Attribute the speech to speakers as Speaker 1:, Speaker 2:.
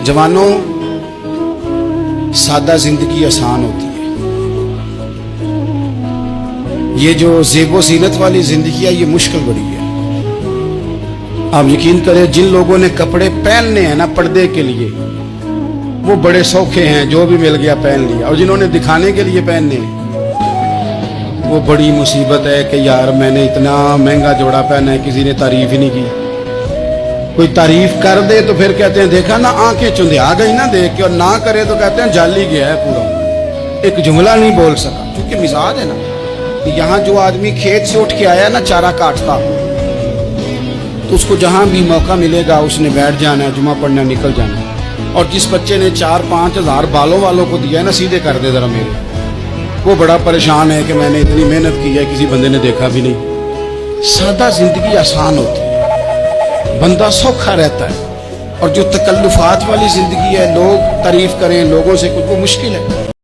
Speaker 1: जवानों, सादा जिंदगी आसान होती है। ये जो ज़ेबो ज़ीनत वाली जिंदगी है, ये मुश्किल बड़ी है। आप यकीन करें, जिन लोगों ने कपड़े पहनने हैं ना पर्दे के लिए, वो बड़े सौखे हैं, जो भी मिल गया पहन लिया। और जिन्होंने दिखाने के लिए पहनने हैं, वो बड़ी मुसीबत है कि यार मैंने इतना महंगा जोड़ा पहना है, किसी ने तारीफ ही नहीं की। कोई तारीफ कर दे तो फिर कहते हैं देखा ना, आंखें चुंधिया गई ना देख के, और ना करे तो कहते हैं जाली गया है पूरा। एक जुमला नहीं बोल सका, क्योंकि मिजाज है ना। यहाँ जो आदमी खेत से उठ के आया ना चारा काटता, तो उसको जहां भी मौका मिलेगा उसने बैठ जाना है, जुमा पढ़ना, निकल जाना है। और जिस बच्चे ने 4-5 हज़ार बालों वालों को दिया है ना, सीधे कर दे जरा मेरे, वो बड़ा परेशान है कि मैंने इतनी मेहनत की है, किसी बंदे ने देखा भी नहीं। सादा जिंदगी आसान होती है, बंदा सौखा रहता है। और जो तकल्लुफात वाली जिंदगी है, लोग तारीफ करें, लोगों से कुछ, वो मुश्किल है।